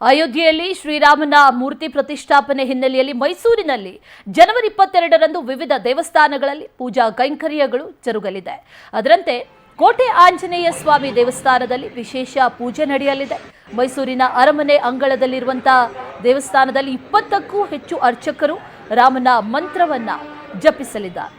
ಅಯೋಧ್ಯೆಯಲ್ಲಿ ಶ್ರೀರಾಮನ ಮೂರ್ತಿ ಪ್ರತಿಷ್ಠಾಪನೆ ಹಿನ್ನೆಲೆಯಲ್ಲಿ ಮೈಸೂರಿನಲ್ಲಿ ಜನವರಿ 22ರಂದು ವಿವಿಧ ದೇವಸ್ಥಾನಗಳಲ್ಲಿ ಪೂಜಾ ಕೈಂಕರ್ಯಗಳು ಜರುಗಲಿದೆ. ಅದರಂತೆ ಕೋಟೆ ಆಂಜನೇಯ ಸ್ವಾಮಿ ದೇವಸ್ಥಾನದಲ್ಲಿ ವಿಶೇಷ ಪೂಜೆ ನಡೆಯಲಿದೆ. ಮೈಸೂರಿನ ಅರಮನೆ ಅಂಗಳದಲ್ಲಿರುವಂತಹ ದೇವಸ್ಥಾನದಲ್ಲಿ 20ಕ್ಕೂ ಹೆಚ್ಚು ಅರ್ಚಕರು ರಾಮನ ಮಂತ್ರವನ್ನ ಜಪಿಸಲಿದ್ದಾರೆ.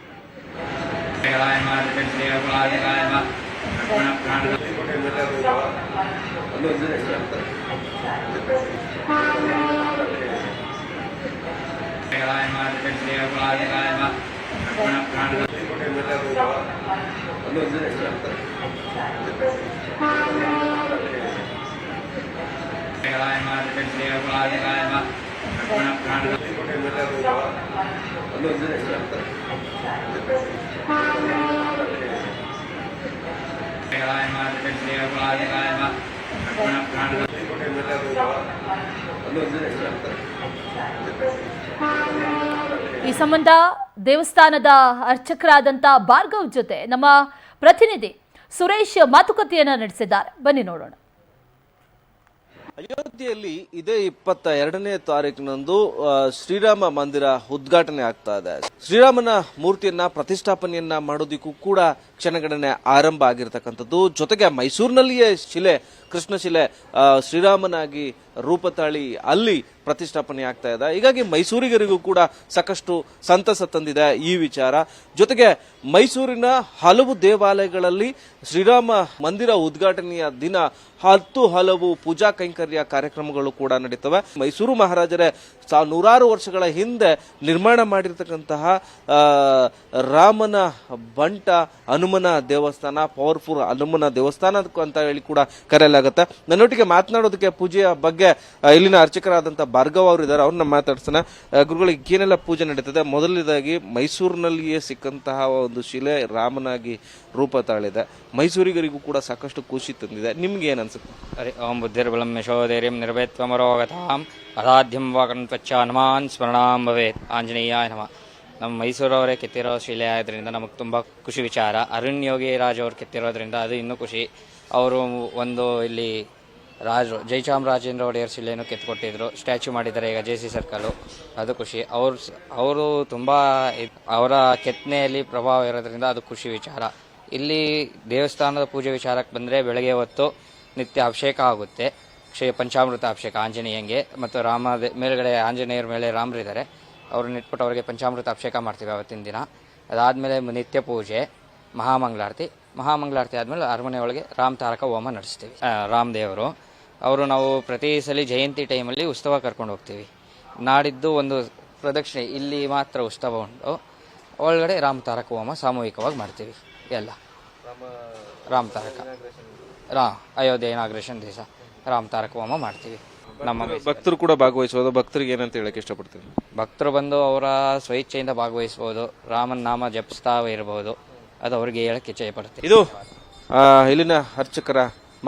ಈ ಸಂಬಂಧ ದೇವಸ್ಥಾನದ ಅರ್ಚಕರಾದಂಥ ಭಾರ್ಗವ್ ಜೊತೆ ನಮ್ಮ ಪ್ರತಿನಿಧಿ ಸುರೇಶ್ ಮಾತುಕತೆಯನ್ನ ನಡೆಸಿದ್ದಾರೆ. ಬನ್ನಿ ನೋಡೋಣ. ಅಯೋಧ್ಯೆಯಲ್ಲಿ ಇದೇ 22ನೇ ತಾರೀಕಿನಂದು ಶ್ರೀರಾಮ ಮಂದಿರ ಉದ್ಘಾಟನೆ ಆಗ್ತಾ ಇದೆ. ಶ್ರೀರಾಮನ ಮೂರ್ತಿಯನ್ನ ಪ್ರತಿಷ್ಠಾಪನೆಯನ್ನ ಮಾಡೋದಕ್ಕೂ ಕೂಡ ಕ್ಷಣಗಣನೆ ಆರಂಭ ಆಗಿರ್ತಕ್ಕಂಥದ್ದು. ಜೊತೆಗೆ ಮೈಸೂರಿನಲ್ಲಿಯೇ ಶಿಲೆ, ಕೃಷ್ಣ ಶಿಲೆ ಶ್ರೀರಾಮನಾಗಿ ರೂಪ ತಾಳಿ ಅಲ್ಲಿ ಪ್ರತಿಷ್ಠಾಪನೆ ಆಗ್ತಾ ಇದೆ. ಹೀಗಾಗಿ ಮೈಸೂರಿಗರಿಗೂ ಕೂಡ ಸಾಕಷ್ಟು ಸಂತಸ ತಂದಿದೆ ಈ ವಿಚಾರ. ಜೊತೆಗೆ ಮೈಸೂರಿನ ಹಲವು ದೇವಾಲಯಗಳಲ್ಲಿ ಶ್ರೀರಾಮ ಮಂದಿರ ಉದ್ಘಾಟನೆಯ ದಿನ ಹಲವು ಪೂಜಾ ಕೈಂಕರ್ಯ ಕಾರ್ಯಕ್ರಮಗಳು ಕೂಡ ನಡೀತವೆ. ಮೈಸೂರು ಮಹಾರಾಜರೇ ನೂರಾರು ವರ್ಷಗಳ ಹಿಂದೆ ನಿರ್ಮಾಣ ಮಾಡಿರ್ತಕ್ಕಂತಹ ರಾಮನ ಬಂಟ ಹನುಮನ ದೇವಸ್ಥಾನ, ಪವರ್ಫುಲ್ ಹನುಮನ ದೇವಸ್ಥಾನ ಅಂತ ಹೇಳಿ ಕೂಡ ಕರೆಯಲಾಗುತ್ತೆ. ನನ್ನೊಟ್ಟಿಗೆ ಮಾತನಾಡೋದಕ್ಕೆ ಪೂಜೆಯ ಬಗ್ಗೆ ಇಲ್ಲಿನ ಅರ್ಚಕರಾದಂಥ ಭಾರ್ಗವ್ ಅವರು ಇದ್ದಾರೆ. ಅವ್ರನ್ನ ಮಾತಾಡ್ಸೋಣ. ಗುರುಗಳಿಗೆ ಏನೆಲ್ಲ ಪೂಜೆ ನಡೀತದೆ? ಮೊದಲನೇದಾಗಿ ಮೈಸೂರಿನಲ್ಲಿಯೇ ಸಿಕ್ಕಂತಹ ಒಂದು ಶಿಲೆ ರಾಮನಾಗಿ ರೂಪ ತಾಳಿದೆ. ಮೈಸೂರಿಗರಿಗೂ ಕೂಡ ಸಾಕಷ್ಟು ಖುಷಿ ತಂದಿದೆ. ನಿಮ್ಗೆ ಏನ್ ಅನ್ಸುತ್ತೆ? ಹರಿ ಓಂ ಬುದ್ಧಿರ್ಬಲಂ ಯಶೋಧೈರ್ಯಂ ನಿರ್ಭಯತ್ವಮರೋಗತಾಂ ಅಸಾಧ್ಯಂ ವಾಕಂತ್ವಚ್ಚ ಹನುಮಾನ್ ಸ್ಮರಣಾಂ ಭವೇತ್. ಆಂಜನೇಯಾಯ ನಮಃ. ನಮ್ಮ ಮೈಸೂರವರೇ ಕೆತ್ತಿರೋ ಶಿಲೆ ಆದ್ರಿಂದ ನಮಗೆ ತುಂಬ ಖುಷಿ ವಿಚಾರ. ಅರುಣ್ ಯೋಗಿ ರಾಜ್ ಅವ್ರು ಕೆತ್ತಿರೋದ್ರಿಂದ ಅದು ಇನ್ನೂ ಖುಷಿ. ಅವರು ಒಂದು ಇಲ್ಲಿ ಜಯಚಾಮರಾಜೇಂದ್ರ ಒಡೆಯರ್ ಶಿಲೆಯನ್ನು ಕೆತ್ತಿಕೊಟ್ಟಿದ್ರು, ಸ್ಟ್ಯಾಚ್ಯೂ ಮಾಡಿದ್ದಾರೆ ಈಗ JC ಸರ್ಕಲ್, ಅದು ಖುಷಿ. ಅವರು ತುಂಬ ಅವರ ಕೆತ್ತನೆಯಲ್ಲಿ ಪ್ರಭಾವ ಇರೋದ್ರಿಂದ ಅದು ಖುಷಿ ವಿಚಾರ. ಇಲ್ಲಿ ದೇವಸ್ಥಾನದ ಪೂಜೆ ವಿಚಾರಕ್ಕೆ ಬಂದರೆ ಬೆಳಗ್ಗೆ ಹೊತ್ತು ನಿತ್ಯ ಅಭಿಷೇಕ ಆಗುತ್ತೆ. ಪಂಚಾಮೃತ ಅಭಿಷೇಕ ಆಂಜನೇಯಂಗೆ, ಮತ್ತು ಮೇಲ್ಗಡೆ ಆಂಜನೇಯರ ಮೇಲೆ ರಾಮರಿದ್ದಾರೆ, ಅವ್ರನ್ನ ಇಟ್ಬಿಟ್ಟು ಅವರಿಗೆ ಪಂಚಾಮೃತ ಅಭಿಷೇಕ ಮಾಡ್ತೀವಿ ಅವತ್ತಿನ ದಿನ. ಅದಾದಮೇಲೆ ನಿತ್ಯ ಪೂಜೆ, ಮಹಾಮಂಗಳಾರತಿ ಆದಮೇಲೆ ಅರಮನೆ ಒಳಗೆ ರಾಮ ತಾರಕ ಹೋಮ ನಡೆಸ್ತೀವಿ. ರಾಮದೇವರು ನಾವು ಪ್ರತಿ ಸಲ ಜಯಂತಿ ಟೈಮಲ್ಲಿ ಉತ್ಸವ ಕರ್ಕೊಂಡು ಹೋಗ್ತೀವಿ. ನಾಡಿದ್ದು ಒಂದು ಪ್ರದಕ್ಷಿಣೆ ಇಲ್ಲಿ ಮಾತ್ರ ಉತ್ಸವ ಉಂಟು, ಒಳಗಡೆ ರಾಮ ತಾರಕ ಹೋಮ ಸಾಮೂಹಿಕವಾಗಿ ಮಾಡ್ತೀವಿ. ಎಲ್ಲ ರಾಮ ತಾರಕ ಅಯೋಧ್ಯೆ ಇನಾಗ್ರೇಷನ್ ದಿವಸ ರಾಮ ತಾರಕ ಹೋಮ ಮಾಡ್ತೀವಿ. ನಮ್ಮ ಭಕ್ತರು ಕೂಡ ಭಾಗವಹಿಸಬಹುದು. ಭಕ್ತರಿಗೆ ಏನಂತ ಹೇಳಕ್ಕೆ ಇಷ್ಟಪಡ್ತೀನಿ? ಭಕ್ತರು ಬಂದು ಅವರ ಸ್ವಇಚ್ಛೆಯಿಂದ ಭಾಗವಹಿಸಬಹುದು, ರಾಮನ ನಾಮ ಜಪಿಸ್ತಾ ಇರಬಹುದು. ಅದು ಅವ್ರಿಗೆ ಹೇಳಕ್ಕೆ ಇಚ್ಛೆ ಪಡ್ತೀವಿ. ಇದು ಇಲ್ಲಿನ ಅರ್ಚಕರ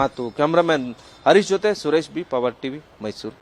ಮಾತು. ಕ್ಯಾಮ್ರಾಮನ್ ಹರೀಶ್ ಜೊತೆ Suresh B, power TV, Mysuru.